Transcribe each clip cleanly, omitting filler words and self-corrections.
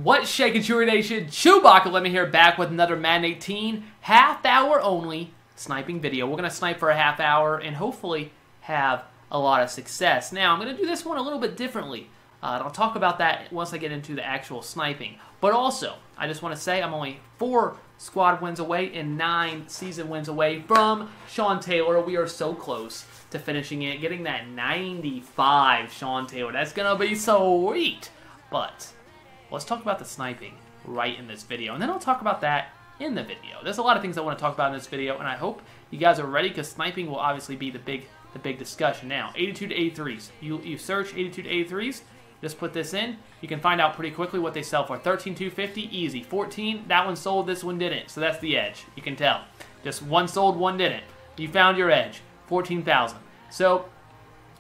What's shaking, Chewer Nation? ChewbaccaLemma here, back with another Madden 18 half-hour only sniping video. We're going to snipe for a half hour and hopefully have a lot of success. Now, I'm going to do this one a little bit differently. And I'll talk about that once I get into the actual sniping. But also, I just want to say I'm only 4 squad wins away and 9 season wins away from Sean Taylor. We are so close to finishing it, getting that 95 Sean Taylor. That's going to be sweet. But let's talk about the sniping right in this video, and then I'll talk about that in the video. There's a lot of things I want to talk about in this video, and I hope you guys are ready, because sniping will obviously be the big discussion. Now, 82 to 83s. You search 82 to 83s, just put this in. You can find out pretty quickly what they sell for. 13,250, easy. 14, that one sold, this one didn't. So that's the edge. You can tell. Just one sold, one didn't. You found your edge. 14,000. So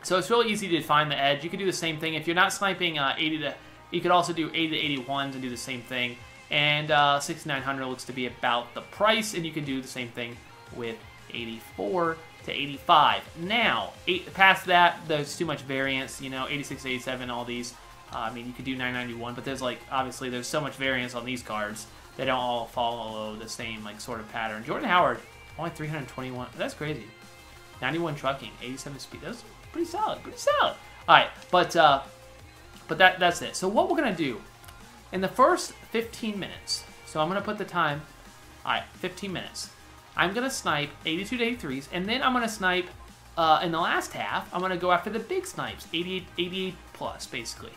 it's really easy to find the edge. You can do the same thing if you're not sniping 80 to. You could also do 80 to 81s and do the same thing. And 6,900 looks to be about the price, and you can do the same thing with 84 to 85. Now, past that, there's too much variance. You know, 86, 87, all these. I mean, you could do 991, but there's obviously there's so much variance on these cards. They don't all follow the same sort of pattern. Jordan Howard, only 321. That's crazy. 91 trucking, 87 speed. That's pretty solid. Pretty solid. All right, but that's it. So what we're going to do, in the first 15 minutes, so I'm going to put the time, all right, 15 minutes. I'm going to snipe 82 to 83s, and then I'm going to snipe, in the last half, I'm going to go after the big snipes, 88 plus, basically.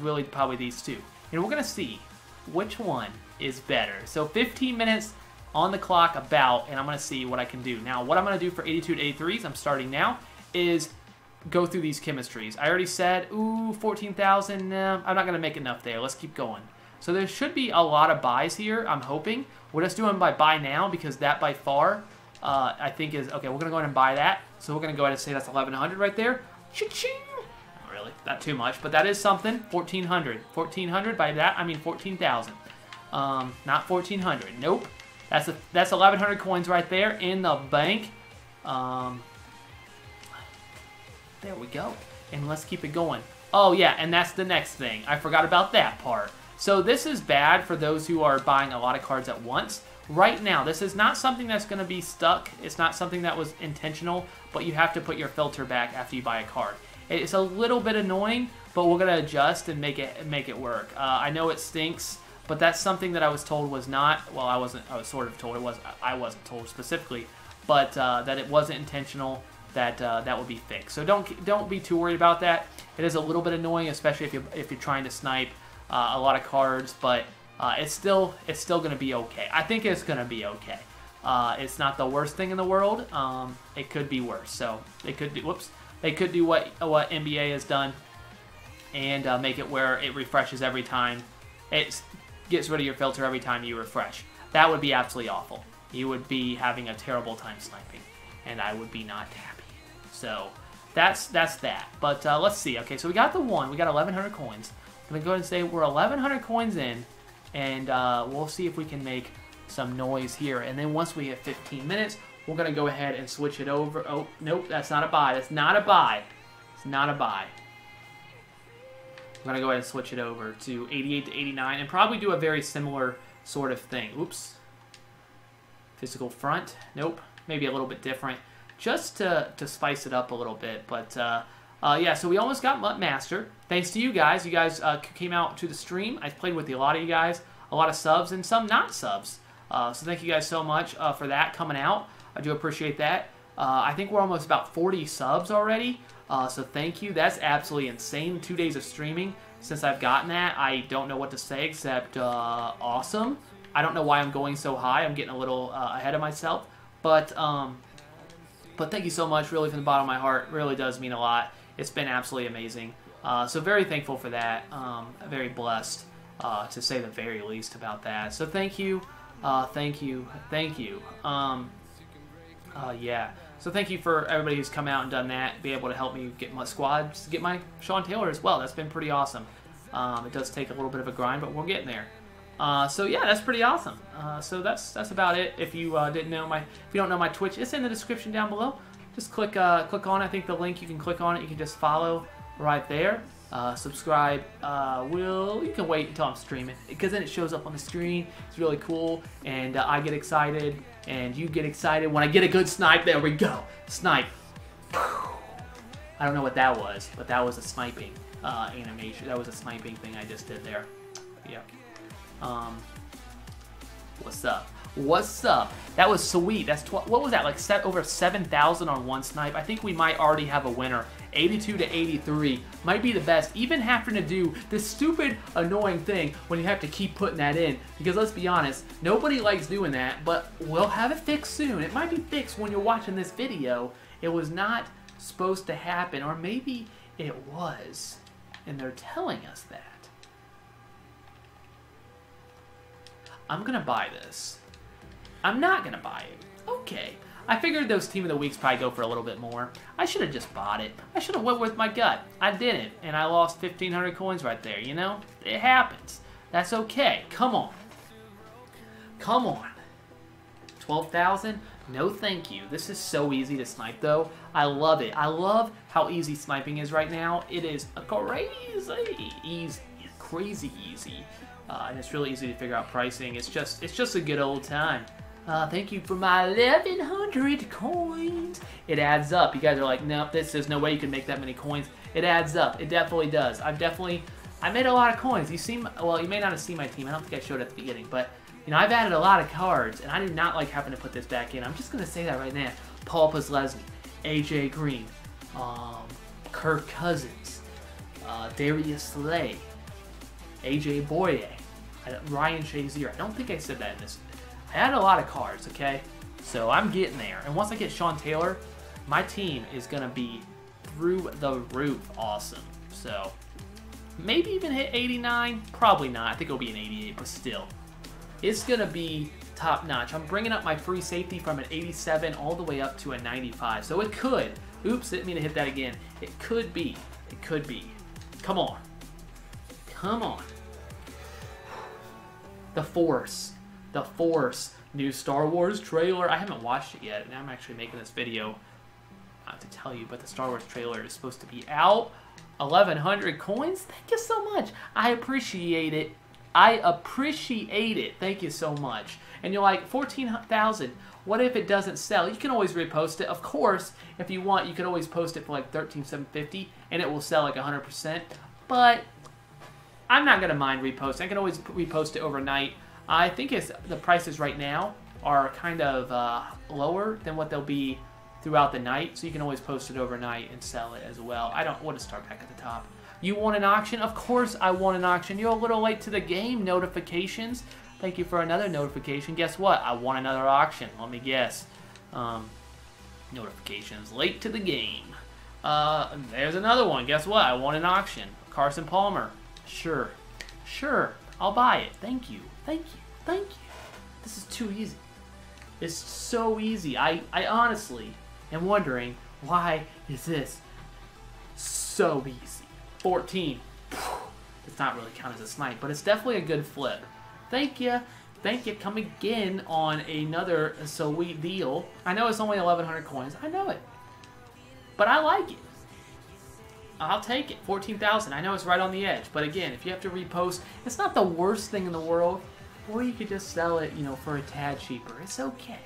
Really, probably these two. And we're going to see which one is better. So 15 minutes on the clock about, and I'm going to see what I can do. Now, what I'm going to do for 82 to 83s, I'm starting now, is go through these chemistries. I already said, ooh, 14,000. I'm not going to make enough there. Let's keep going. So there should be a lot of buys here, I'm hoping. We're just doing by buy now, because that by far, I think is, okay, we're going to go ahead and buy that. So we're going to go ahead and say that's 1,100 right there. Cha-ching! Not really, not too much, but that is something. 1,400. 1,400, by that, I mean 14,000. Not 1,400. Nope. That's 1,100 coins right there in the bank. There we go. And let's keep it going. Oh, yeah, and that's the next thing. I forgot about that part. So this is bad for those who are buying a lot of cards at once. Right now, this is not something that's going to be stuck. It's not something that was intentional, but you have to put your filter back after you buy a card. It's a little bit annoying, but we're going to adjust and make it work. I know it stinks, but that's something that I was told was not, well, I was sort of told it was, I wasn't told specifically, but that it wasn't intentional. That would be fixed. So don't be too worried about that. It is a little bit annoying, especially if you're trying to snipe a lot of cards, but it's still going to be okay. I think it's going to be okay. It's not the worst thing in the world. It could be worse. So they could do what NBA has done and make it where it refreshes every time. It gets rid of your filter every time you refresh. That would be absolutely awful. You would be having a terrible time sniping, and I would be not happy. So that's that. But let's see. Okay, so we got the one. We got 1,100 coins. I'm going to go ahead and say we're 1,100 coins in, and we'll see if we can make some noise here. And then once we hit 15 minutes, we're going to go ahead and switch it over. Oh, nope, that's not a buy. That's not a buy. It's not a buy. I'm going to go ahead and switch it over to 88 to 89 and probably do a very similar sort of thing. Oops. Physical front. Nope. Maybe a little bit different, just to spice it up a little bit. But yeah, so we almost got Master. Thanks to you guys. You guys came out to the stream. I played with a lot of you guys, a lot of subs and some not subs. So thank you guys so much for that coming out. I do appreciate that. I think we're almost about 40 subs already. So thank you. That's absolutely insane. 2 days of streaming since I've gotten that. I don't know what to say except awesome. I don't know why I'm going so high. I'm getting a little ahead of myself. But thank you so much, really, from the bottom of my heart. It really does mean a lot. It's been absolutely amazing. So very thankful for that. Very blessed, to say the very least, about that. So thank you. Thank you. Thank you. Yeah. So thank you for everybody who's come out and done that. Be able to help me get my squads, get my Sean Taylor as well. That's been pretty awesome. It does take a little bit of a grind, but we're getting there. So yeah, that's pretty awesome. So that's about it. If you didn't know if you don't know my Twitch, it's in the description down below. Just click on. I think the link, you can click on it. You can just follow right there. Subscribe. You can wait until I'm streaming because then it shows up on the screen. It's really cool, and I get excited, and you get excited when I get a good snipe. There we go, snipe. I don't know what that was, but that was a sniping animation. That was a sniping thing I just did there. Yeah. What's up? What's up? That was sweet. That's what was that, like over 7,000 on one snipe? I think we might already have a winner. 82 to 83 might be the best, even having to do this stupid annoying thing when you have to keep putting that in, because let's be honest, nobody likes doing that, but we'll have it fixed soon. It might be fixed when you're watching this video. It was not supposed to happen, or maybe it was, and they're telling us that. I'm gonna buy this. I'm not gonna buy it. Okay. I figured those Team of the Weeks probably go for a little bit more. I should have just bought it. I should have went with my gut. I didn't, and I lost 1,500 coins right there, you know? It happens. That's okay. Come on. Come on. 12,000? No thank you. This is so easy to snipe, though. I love it. I love how easy sniping is right now. It is crazy easy. Crazy easy. And it's really easy to figure out pricing. It's just a good old time. Thank you for my 1,100 coins. It adds up. You guys are like, nope, there's no way you can make that many coins. It adds up. It definitely does. I made a lot of coins. Well, you may not have seen my team. I don't think I showed it at the beginning, but you know, I've added a lot of cards, and I do not like having to put this back in. I'm just gonna say that right now. Paul Postlesny, AJ Green, Kirk Cousins, Darius Slay, AJ Boye, Ryan Shazier. I don't think I said that in this. I had a lot of cards, okay? So I'm getting there. And once I get Sean Taylor, my team is going to be through the roof awesome. So maybe even hit 89. Probably not. I think it'll be an 88, but still. It's going to be top notch. I'm bringing up my free safety from an 87 all the way up to a 95. So it could. Oops, didn't mean to hit that again. It could be. It could be. Come on. Come on. The Force. The Force. New Star Wars trailer. I haven't watched it yet, and I'm actually making this video not to tell you, but the Star Wars trailer is supposed to be out. 1,100 coins? Thank you so much. I appreciate it. I appreciate it. Thank you so much. And you're like, 14,000. What if it doesn't sell? You can always repost it. Of course, if you want, you can always post it for like 13,750, and it will sell like 100%. But I'm not going to mind reposting. I can always repost it overnight. I think the prices right now are kind of lower than what they'll be throughout the night, so you can always post it overnight and sell it as well. I don't want to start back at the top. You want an auction? Of course I want an auction. You're a little late to the game. Notifications. Thank you for another notification. Guess what? I want another auction. Let me guess. Notifications. Late to the game. There's another one. Guess what? I want an auction. Carson Palmer. Sure. Sure. I'll buy it. Thank you. Thank you. Thank you. This is too easy. It's so easy. I honestly am wondering, why is this so easy? 14. Does not really count as a snipe, but it's definitely a good flip. Thank you. Thank you. Come again on another sweet deal. I know it's only 1,100 coins. I know it. But I like it. I'll take it. 14,000. I know it's right on the edge. But again, if you have to repost, it's not the worst thing in the world. Or you could just sell it, you know, for a tad cheaper. It's okay.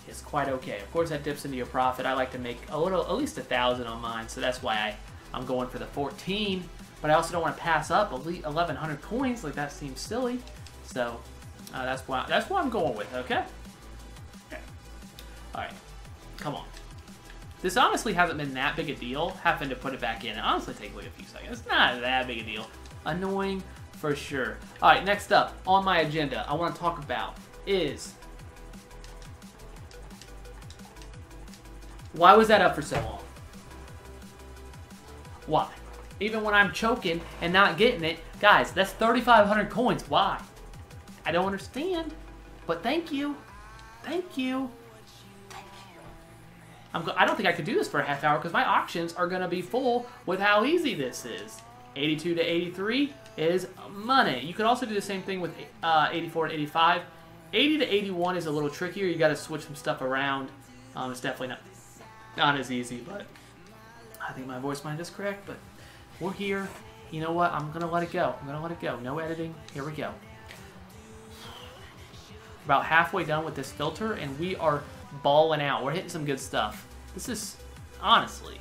It's quite okay. Of course, that dips into your profit. I like to make a little, at least 1,000 on mine. So that's why I'm going for the 14. But I also don't want to pass up 1,100 coins. Like, that seems silly. So that's why I'm going with. Okay. All right. Come on. This honestly hasn't been that big a deal, having to put it back in. It honestly takes like a few seconds. It's not that big a deal. Annoying for sure. All right, next up on my agenda, I want to talk about is, why was that up for so long? Why? Even when I'm choking and not getting it, guys, that's 3,500 coins. Why? I don't understand, but thank you. Thank you. I don't think I could do this for a half hour because my auctions are going to be full with how easy this is. 82 to 83 is money. You could also do the same thing with 84 to 85. 80 to 81 is a little trickier. You got to switch some stuff around. It's definitely not as easy, but I think my voice might is correct. But we're here. You know what? I'm going to let it go. I'm going to let it go. No editing. Here we go. About halfway done with this filter, and we are balling out. We're hitting some good stuff. This is, honestly,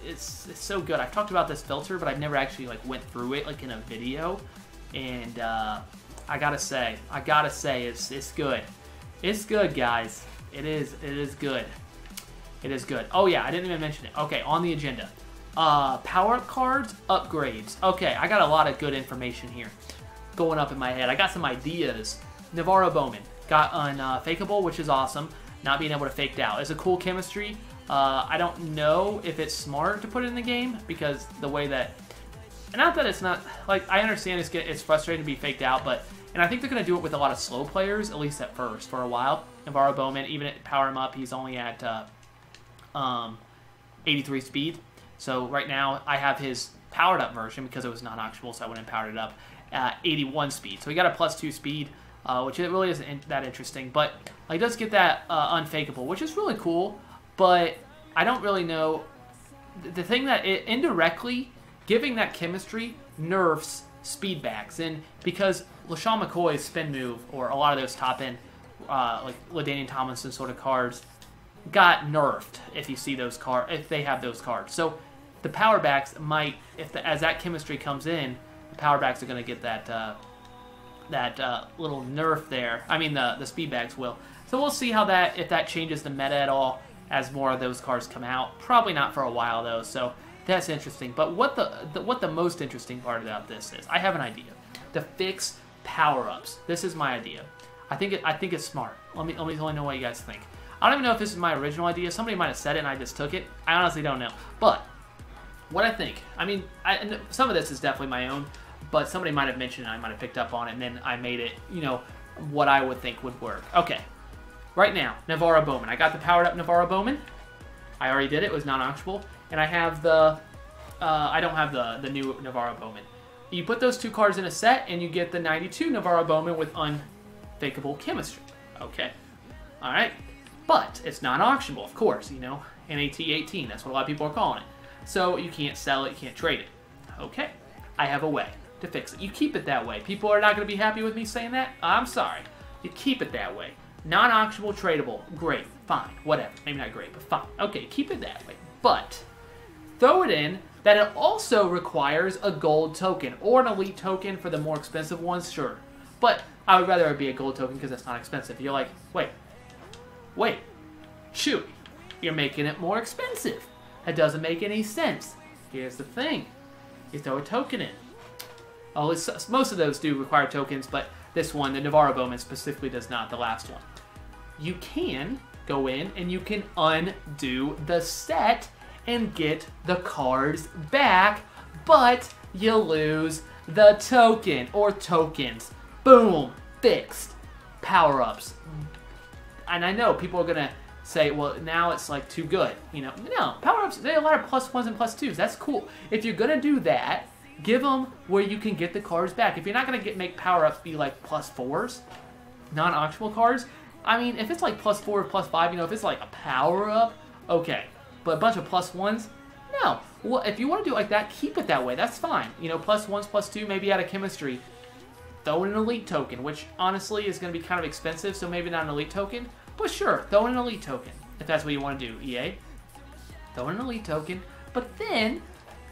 it's so good. I've talked about this filter, but I've never actually like went through it like in a video, and I gotta say, it's good. It's good, guys. It is good. It is good. Oh yeah, I didn't even mention it. Okay, on the agenda, power-up cards, upgrades. Okay, I got a lot of good information here going up in my head. I got some ideas. Navarro Bowman got unfakeable, which is awesome. Not being able to fake out. It's a cool chemistry. I don't know if it's smart to put it in the game because the way that, not that it's not, like, I understand it's frustrating to be faked out, but, and I think they're going to do it with a lot of slow players, at least at first, for a while. Navarro Bowman, even at power him up, he's only at 83 speed. So right now I have his powered up version because it was non-auctionable, so I went and powered it up at 81 speed. So he got a +2 speed, which it really isn't that interesting, but he does get that unfakeable, which is really cool. But I don't really know. The thing that it indirectly giving that chemistry nerfs speedbacks, and because LaShawn McCoy's spin move or a lot of those top end like LaDainian Tomlinson sort of cards got nerfed if you see those cards, if they have those cards. So the power backs might, as that chemistry comes in, the power backs are going to get that little nerf there. I mean the speed backs will. So we'll see how that, if that changes the meta at all as more of those cards come out. Probably not for a while though, so that's interesting. But what the most interesting part about this is, I have an idea to fix power-ups. This is my idea. I think it's smart. Let me know what you guys think. I don't even know if this is my original idea. Somebody might have said it and I just took it. I honestly don't know. But what I think, I mean, some of this is definitely my own, but somebody might have mentioned it, I might have picked up on it, and then I made it, you know, what I would think would work. Okay. Right now, Navarro Bowman. I got the powered up Navarro Bowman. I already did it. It was non-auctionable. And I have the, I don't have the new Navarro Bowman. You put those two cards in a set, and you get the 92 Navarro Bowman with unfakeable chemistry. Okay. All right. But it's non-auctionable, of course, you know. NAT18. That's what a lot of people are calling it. So you can't sell it. You can't trade it. Okay. I have a way to fix it. You keep it that way. People are not going to be happy with me saying that. I'm sorry. You keep it that way. Non-auctionable, tradable, great, fine, whatever. Maybe not great, but fine. Okay, keep it that way. But throw it in that it also requires a gold token or an elite token for the more expensive ones, sure. But I would rather it be a gold token because that's not expensive. You're like, wait, Chewy, you're making it more expensive. That doesn't make any sense. Here's the thing. You throw a token in. Oh, most of those do require tokens, but this one, the Navarro Bowman specifically does not, the last one. You can go in and you can undo the set and get the cards back, but you lose the token or tokens. Boom, fixed. Power-ups. And I know people are going to say, well, now it's like too good. You know, no, power-ups, there are a lot of +1s and +2s. That's cool. If you're going to do that, give them where you can get the cards back. If you're not going to make power-ups be like +4s, non-auctionable cards, I mean, if it's like +4 or +5, you know, if it's like a power-up, okay. But a bunch of +1s, no. Well, if you want to do it like that, keep it that way. That's fine. You know, +1s, +2, maybe out of chemistry. Throw in an elite token, which honestly is going to be kind of expensive, so maybe not an elite token. But sure, throw in an elite token, if that's what you want to do, EA. Throw in an elite token, but then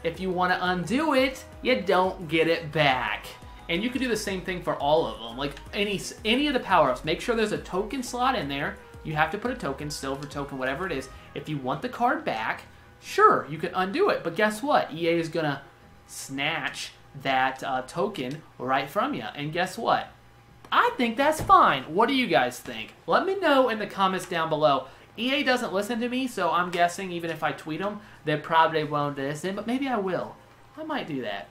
if you want to undo it, you don't get it back. And you can do the same thing for all of them. Like any of the power-ups, make sure there's a token slot in there. You have to put a token, silver token, whatever it is. If you want the card back, sure, you can undo it. But guess what? EA is going to snatch that token right from you. And guess what? I think that's fine. What do you guys think? Let me know in the comments down below. EA doesn't listen to me, so I'm guessing even if I tweet them, they probably won't listen, but maybe I will. I might do that.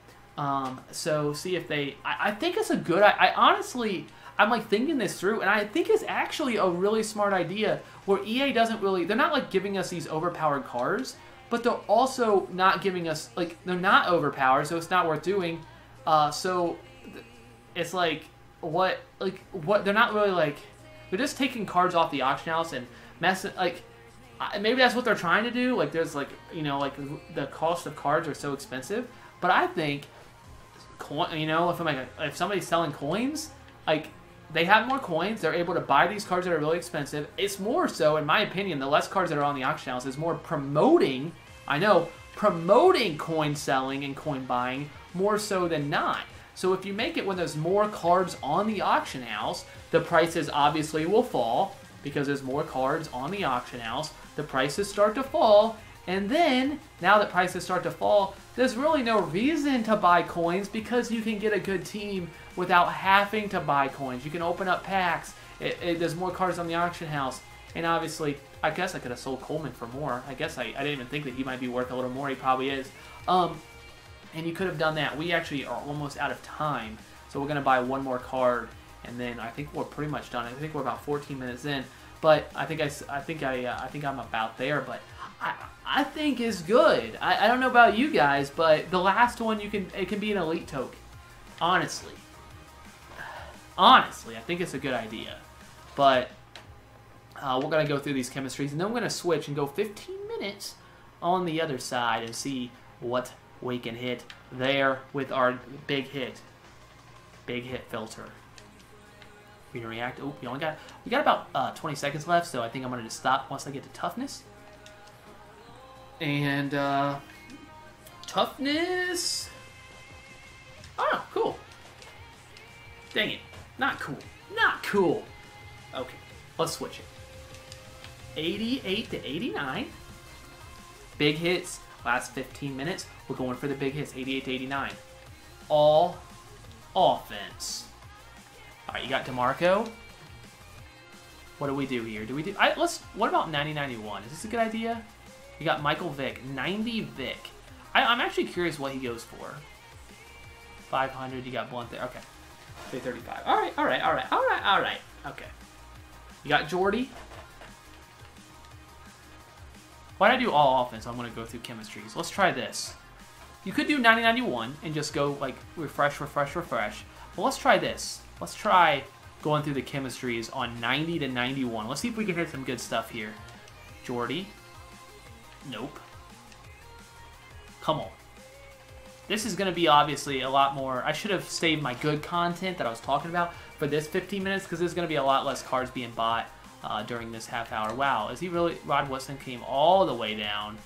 So see if they... I think it's a good... I honestly... I'm like thinking this through, and I think it's actually a really smart idea where EA doesn't really... They're not like giving us these overpowered cards, but they're also not giving us... Like, they're not overpowered, so it's not worth doing. So it's like... What... They're not really like... They're just taking cards off the auction house and messing... Like... maybe that's what they're trying to do. Like, there's like, you know, like the cost of cards are so expensive. But I think, you know, if somebody's selling coins, like they have more coins, they're able to buy these cards that are really expensive. It's more so, in my opinion, the less cards that are on the auction house is more promoting. I know, promoting coin selling and coin buying more so than not. So if you make it when there's more cards on the auction house, the prices obviously will fall because there's more cards on the auction house. The prices start to fall, and then, now that prices start to fall, there's really no reason to buy coins because you can get a good team without having to buy coins. You can open up packs. There's more cards on the auction house. And obviously, I guess I could have sold Coleman for more. I guess I didn't even think that he might be worth a little more. He probably is. And you could have done that. We actually are almost out of time. So we're going to buy one more card. And then I think we're pretty much done. I think we're about 14 minutes in. But I think I'm about there. But I think is good. I don't know about you guys, but the last one it can be an elite token. Honestly, I think it's a good idea. But we're gonna go through these chemistries, and then we're gonna switch and go 15 minutes on the other side and see what we can hit there with our big hit filter. We can react. Oh, we got about 20 seconds left, so I think I'm gonna just stop once I get to toughness. And toughness. Oh, cool. Dang it. Not cool. Not cool. Okay, let's switch it. 88 to 89. Big hits. Last 15 minutes. We're going for the big hits. 88 to 89. All offense. All right, you got DeMarco. What do we do here? What about 90-91? Is this a good idea? You got Michael Vick. 90 Vick. I'm actually curious what he goes for. 500. You got Blunt there. Okay. 335. All right. Okay. You got Jordy. Why did I do all offense? I'm going to go through chemistries. Let's try this. You could do 90-91 and just go like refresh. Well, let's try this. Let's try going through the chemistries on 90 to 91. Let's see if we can hit some good stuff here. Jordy. Nope. Come on. This is going to be obviously a lot more. I should have saved my good content that I was talking about for this 15 minutes because there's going to be a lot less cards being bought during this half hour. Wow, is he really? Rod Woodson came all the way down,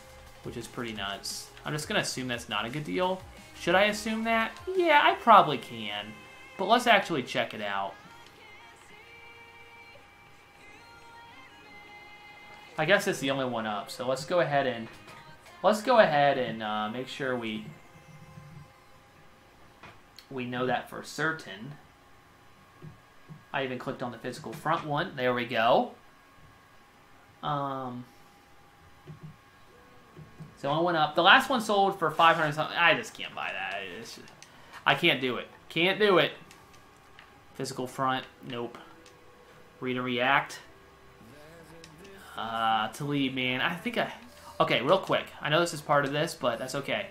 which is pretty nuts. I'm just going to assume that's not a good deal. Should I assume that? Yeah, I probably can. But let's actually check it out. I guess it's the only one up, so let's go ahead and make sure we know that for certain. I even clicked on the physical front one. There we go. So I went up. The last one sold for 500 something. I just can't buy that. I can't do it. Can't do it. Physical front. Nope. Read and react. Talib, man. Okay, real quick. I know this is part of this, but that's okay.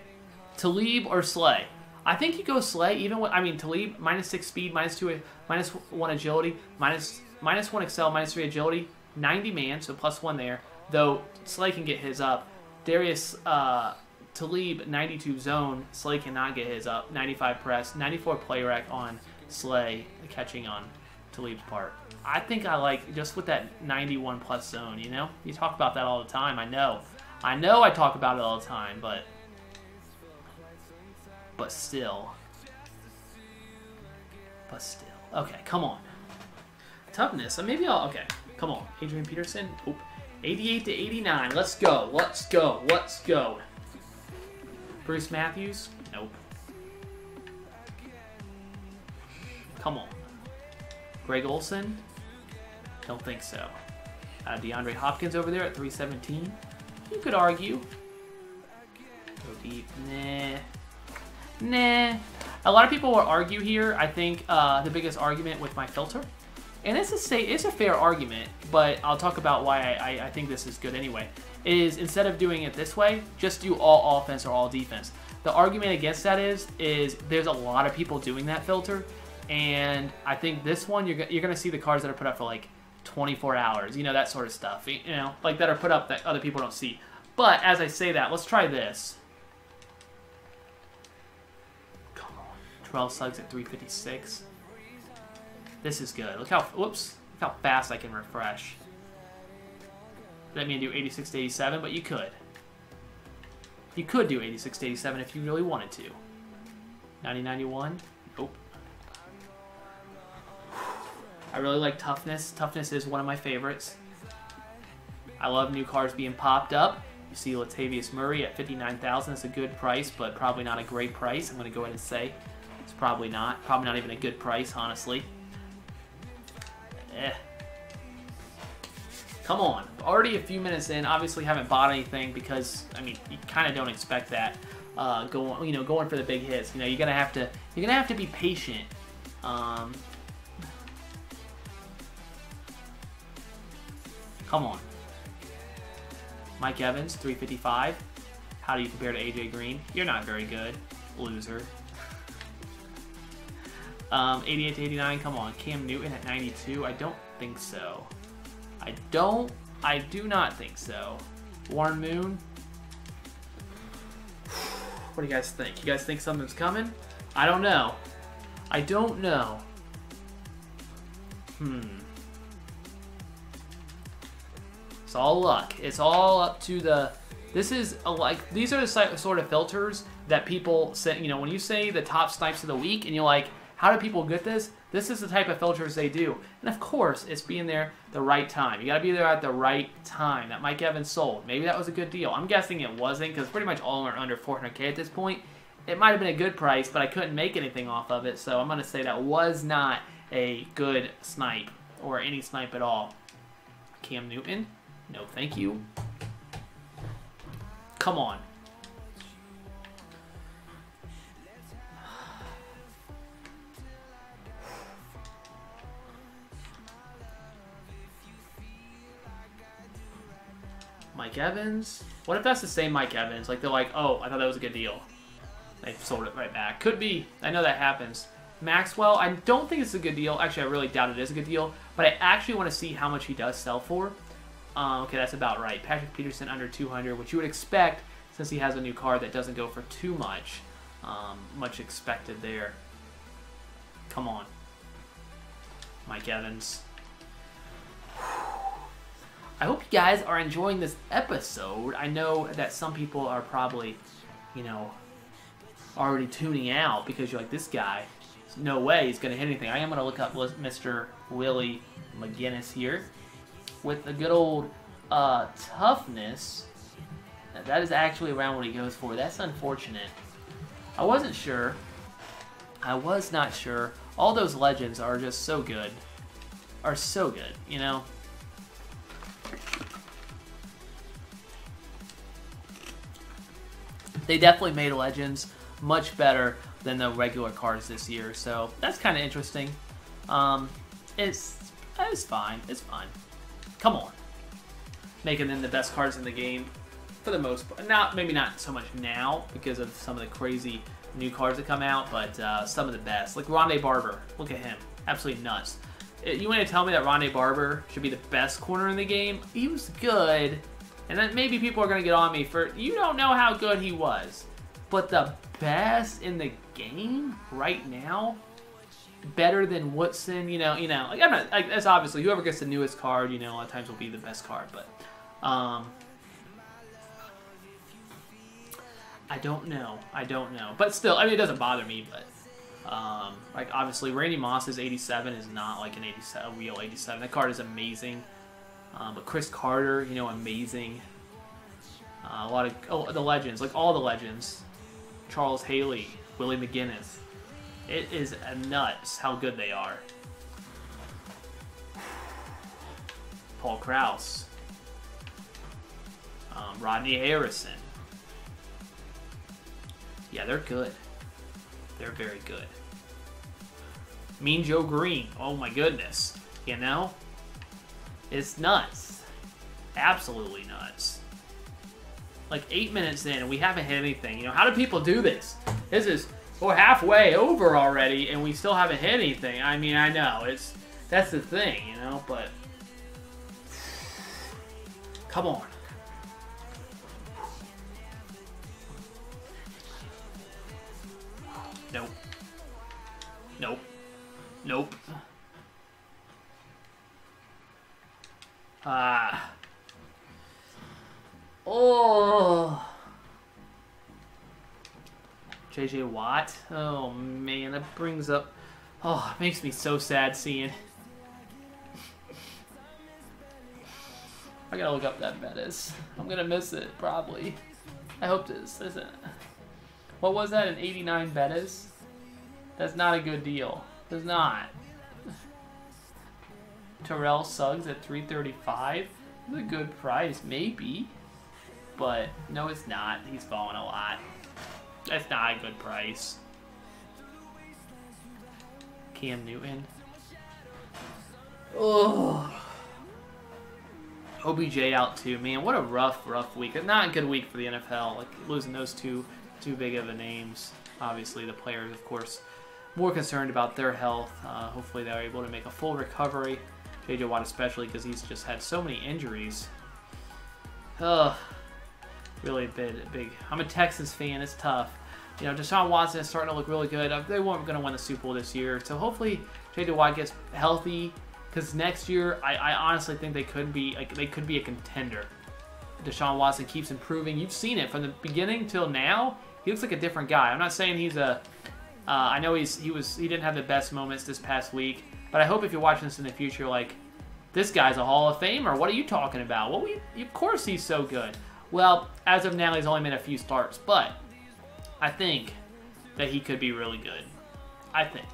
Talib or Slay? I think you go Slay, even with, Talib, -6 speed, -1 agility, -1 excel, -3 agility, 90 man, so +1 there. Though Slay can get his up. Darius, Talib, 92 zone. Slay cannot get his up. 95 press, 94 play rec on Slay, catching on Talib's part. I think I like, just with that 91 plus zone, you know? You talk about that all the time, I know. I talk about it all the time, but still. Okay, come on. Toughness, maybe okay, come on. Adrian Peterson, nope. 88 to 89, let's go. Bruce Matthews, nope. Come on. Greg Olson, don't think so. DeAndre Hopkins over there at 317. You could argue. Go deep, nah. A lot of people will argue here. I think the biggest argument with my filter, and it's a fair argument, but I'll talk about why I think this is good anyway, is instead of doing it this way, just do all offense or all defense. The argument against that is there's a lot of people doing that filter, and I think this one, you're going to see the cards that are put up for like 24 hours. You know, that sort of stuff. You know, like that are put up that other people don't see. But as I say that, let's try this. Come on. 12 slugs at 356. This is good. Look how, whoops, look how fast I can refresh. That mean do 86 to 87, but you could. You could do 86 to 87 if you really wanted to. 90-91? Nope. I really like toughness. Toughness is one of my favorites. I love new cars being popped up. You see Latavius Murray at 59,000. It's a good price, but probably not a great price. I'm going to go ahead and say it's probably not. Probably not even a good price, honestly. Come on. Already a few minutes in. Obviously haven't bought anything because, I mean, you kind of don't expect that. Going for the big hits. You know, you're gonna have to be patient. Come on. Mike Evans, 355. How do you compare to AJ Green? You're not very good, loser. 88 to 89. Come on. Cam Newton at 92. I don't think so. I do not think so. Warren Moon. What do you guys think? You guys think something's coming? I don't know. I don't know. It's all luck. It's all up to the... This is like, these are the sort of filters that people say, you know, when you say the top snipes of the week and you're like, how do people get this? This is the type of filters they do. And of course, it's being there the right time. You got to be there at the right time. That Mike Evans sold. Maybe that was a good deal. I'm guessing it wasn't because pretty much all of them are under 400K at this point. It might have been a good price, but I couldn't make anything off of it. So I'm going to say that was not a good snipe or any snipe at all. Cam Newton. No, thank you. Come on. Mike Evans? What if that's the same Mike Evans? Like, they're like, oh, I thought that was a good deal. They sold it right back. Could be. I know that happens. Maxwell, I don't think it's a good deal. Actually, I really doubt it is a good deal. But I actually want to see how much he does sell for. Okay, that's about right. Patrick Peterson under 200, which you would expect since he has a new car that doesn't go for too much. Much expected there. Come on. Mike Evans. I hope you guys are enjoying this episode. I know that some people are probably, you know, already tuning out because you're like, this guy, no way he's going to hit anything. I am going to look up Mr. Willie McGinnis here with a good old toughness. That is actually around what he goes for. That's unfortunate. I wasn't sure. I was not sure. All those legends are just so good. Are so good, you know? They definitely made Legends much better than the regular cards this year, so that's kind of interesting. It's fine. It's fine. Come on. Making them the best cards in the game for the most part. Maybe not so much now because of some of the crazy new cards that come out, but some of the best. Like Rondé Barber. Look at him. Absolutely nuts. You want to tell me that Rondé Barber should be the best corner in the game? He was good. And then maybe people are going to get on me for, you don't know how good he was. But the best in the game right now, better than Woodson, you know, like I'm not, like that's obviously whoever gets the newest card, you know, a lot of times will be the best card, but I don't know. But still, I mean, it doesn't bother me, but like obviously Randy Moss's 87 is not like a real 87. That card is amazing. But Chris Carter, you know, amazing. A lot of the legends, like all the legends. Charles Haley, Willie McGinnis. It is nuts how good they are. Paul Krause. Rodney Harrison. Yeah, they're good. They're very good. Mean Joe Green. Oh my goodness. You know? It's nuts. Absolutely nuts. Like 8 minutes in and we haven't hit anything. You know, how do people do this? We're halfway over already and we still haven't hit anything. I mean, I know. That's the thing, you know, but Come on. Nope. Nope. Nope. Oh. JJ Watt. Oh man, that brings up. Oh, it makes me so sad seeing. I gotta look up that Bettis. I'm gonna miss it probably. I hope this isn't. What was that? An 89 Bettis? That's not a good deal. It's not. Terrell Suggs at 335. It's a good price, maybe. But no, it's not. He's falling a lot. That's not a good price. Cam Newton. Oh. OBJ out too, man. What a rough week. Not a good week for the NFL. Like losing those two big of the names. Obviously, the players, of course, more concerned about their health. Hopefully, they're able to make a full recovery. JJ Watt especially, because he's just had so many injuries. Ugh. Really big. I'm a Texans fan. It's tough. You know, Deshaun Watson is starting to look really good. They weren't going to win the Super Bowl this year. So hopefully, JJ Watt gets healthy. Because next year, I honestly think they could be a contender. Deshaun Watson keeps improving. You've seen it from the beginning till now. He looks like a different guy. I'm not saying he's a. I know he didn't have the best moments this past week, but I hope if you're watching this in the future, like this guy's a Hall of Famer. What are you talking about? Of course he's so good. Well, as of now, he's only made a few starts, but I think that he could be really good. I think.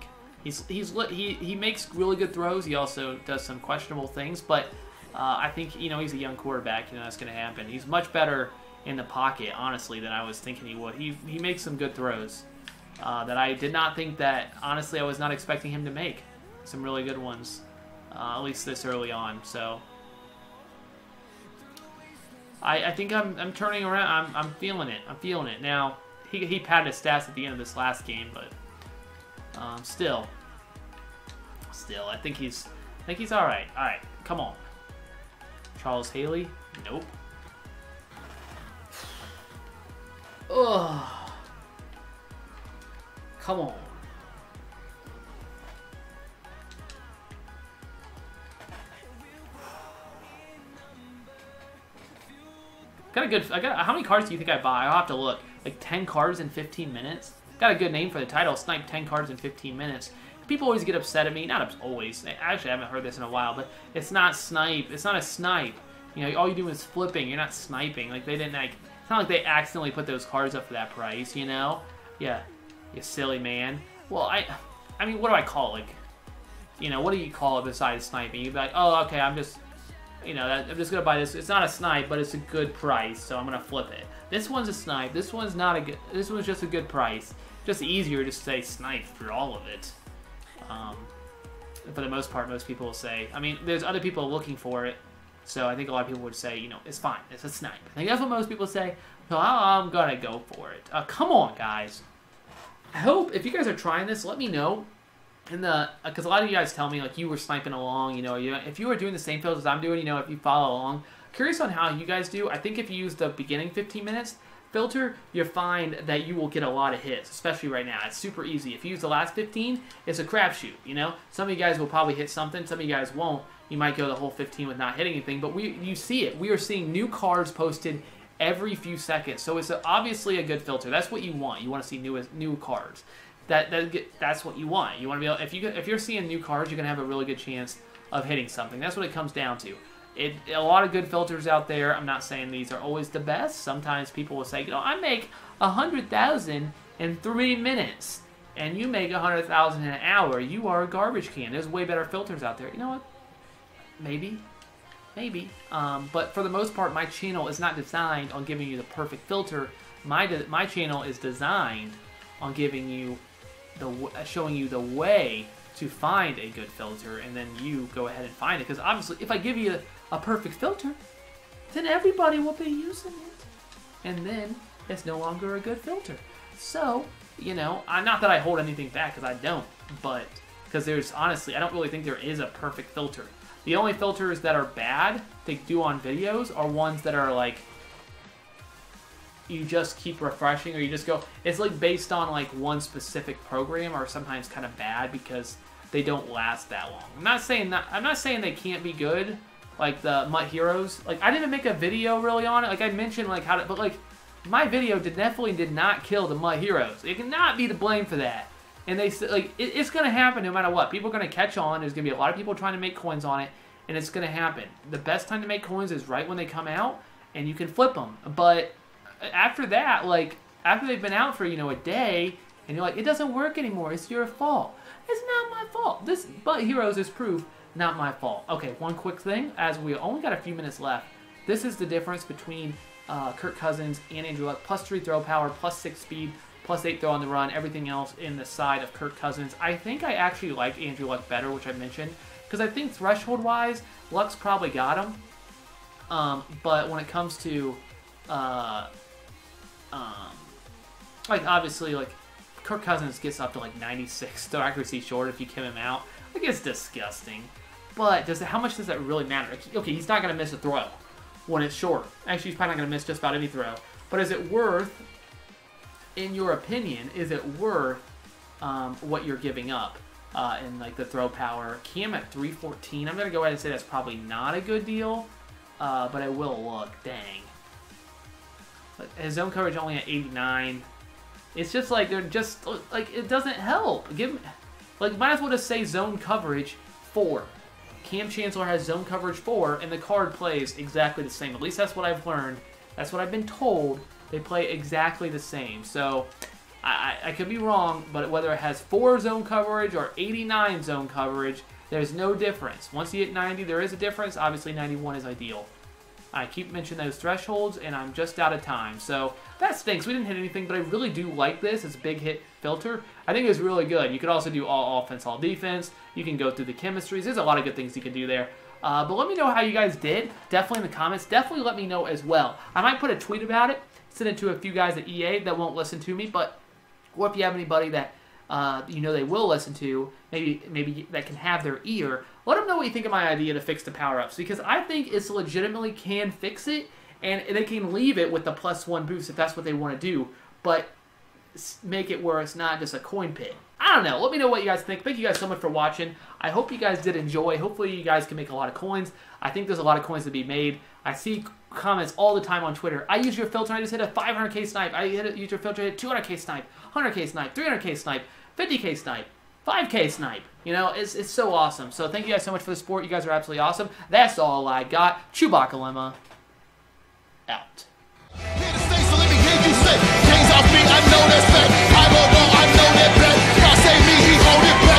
He makes really good throws. He also does some questionable things, but I think he's a young quarterback. That's going to happen. He's much better in the pocket, honestly, than I was thinking he would. He makes some good throws that I did not think that. Honestly, I was not expecting him to make some really good ones, at least this early on. So I think I'm turning around. I'm feeling it. I'm feeling it now. He padded his stats at the end of this last game, but. Still, I think he's all right. All right, come on. Charles Haley, nope. Ugh. Come on. How many cards do you think I buy? I'll have to look. Like 10 cards in 15 minutes? Got a good name for the title. Snipe 10 cards in 15 minutes. People always get upset at me. Not always. Actually, I haven't heard this in a while, but it's not snipe. It's not a snipe. All you do is flipping. You're not sniping. Like they didn't like. It's not like they accidentally put those cards up for that price. Yeah, you silly man. Well, I mean, what do I call it? Like, what do you call it besides sniping? You'd be like, oh, okay, I'm just gonna buy this. It's not a snipe, but it's a good price, so I'm gonna flip it. This one's a snipe. This one's not a good. This one's just a good price. Just easier to say snipe for all of it. For the most part, most people will say. I mean, there's other people looking for it, so I think a lot of people would say, it's fine. It's a snipe. I think that's what most people say. So I'm gonna go for it. Come on, guys. I hope if you guys are trying this, let me know. Because a lot of you guys tell me like you were sniping along. If you were doing the same fills as I'm doing, if you follow along. Curious on how you guys do. I think if you use the beginning 15 minutes filter, you'll find that you will get a lot of hits, especially right now. It's super easy. If you use the last 15, it's a crapshoot, Some of you guys will probably hit something, some of you guys won't. You might go the whole 15 with not hitting anything, but you see it. We are seeing new cards posted every few seconds, so it's obviously a good filter. That's what you want. You want to see new cards. That's what you want. You want to be able, if you're seeing new cards, you're going to have a really good chance of hitting something. That's what it comes down to. A lot of good filters out there. I'm not saying these are always the best. Sometimes people will say, I make 100,000 in 3 minutes, and you make 100,000 in an hour. You are a garbage can. There's way better filters out there. You know what? Maybe. But for the most part, my channel is not designed on giving you the perfect filter. My channel is designed on giving you showing you the way to find a good filter, and then you go ahead and find it. Because obviously, if I give you a perfect filter, then everybody will be using it, and then it's no longer a good filter. So, not that I hold anything back, because I don't, but because there's honestly, I don't really think there is a perfect filter. The only filters that are bad to do on videos are ones that are like, you just keep refreshing, or you just go, it's like based on like one specific program, or sometimes kind of bad because they don't last that long. I'm not saying they can't be good, like the MUT Heroes. Like, I didn't make a video really on it. Like, I mentioned like how to, but like my video definitely did not kill the MUT Heroes. It cannot be to blame for that. And they like it's gonna happen no matter what. People are gonna catch on. There's gonna be a lot of people trying to make coins on it, and it's gonna happen. The best time to make coins is right when they come out, and you can flip them. But after that, like after they've been out for a day, and you're like, it doesn't work anymore. It's your fault. It's not my fault. This MUT Heroes is proof, not my fault. Okay, one quick thing, as we only got a few minutes left. This is the difference between Kirk Cousins and Andrew Luck. +3 throw power, +6 speed, +8 throw on the run, everything else in the side of Kirk Cousins. I think I actually like Andrew Luck better, which I mentioned, because I think threshold-wise, Luck's probably got him. But when it comes to, like, obviously, like, Kirk Cousins gets up to, like, 96 throw accuracy short if you kim him out. Like, it's disgusting. But how much does that really matter? Okay, he's not going to miss a throw when it's short. Actually, he's probably not going to miss just about any throw. But is it worth, in your opinion, is it worth what you're giving up in like the throw power? Cam at 314. I'm going to go ahead and say that's probably not a good deal, but I will look. Dang. His zone coverage only at 89. It's just like they're just like it doesn't help. Like might as well just say zone coverage 4. Cam Chancellor has zone coverage 4, and the card plays exactly the same. At least that's what I've learned. That's what I've been told. They play exactly the same. So I could be wrong, but whether it has 4 zone coverage or 89 zone coverage, there's no difference. Once you hit 90, there is a difference. Obviously, 91 is ideal. I keep mentioning those thresholds, and I'm just out of time. So that stinks. We didn't hit anything, but I really do like this. It's a big hit filter. I think it's really good. You could also do all offense, all defense. You can go through the chemistries. There's a lot of good things you can do there. But let me know how you guys did. Definitely in the comments. Definitely let me know as well. I might put a tweet about it. Send it to a few guys at EA that won't listen to me, or if you have anybody that they will listen to, maybe that can have their ear, let them know what you think of my idea to fix the power-ups, because I think it's legitimately can fix it, and they can leave it with the +1 boost if that's what they want to do, but make it where it's not just a coin pit. I don't know. Let me know what you guys think. Thank you guys so much for watching. I hope you guys did enjoy. Hopefully you guys can make a lot of coins. I think there's a lot of coins to be made. I see comments all the time on Twitter. I use your filter and I just hit a 500k snipe. I use your filter and hit 200k snipe, 100k snipe, 300k snipe, 50k snipe, 5k snipe. It's so awesome. So thank you guys so much for the support. You guys are absolutely awesome. That's all I got. ChewbaccaLemma out. Chains off me, I know that's fact. I know that bet. God save me, he hold it back.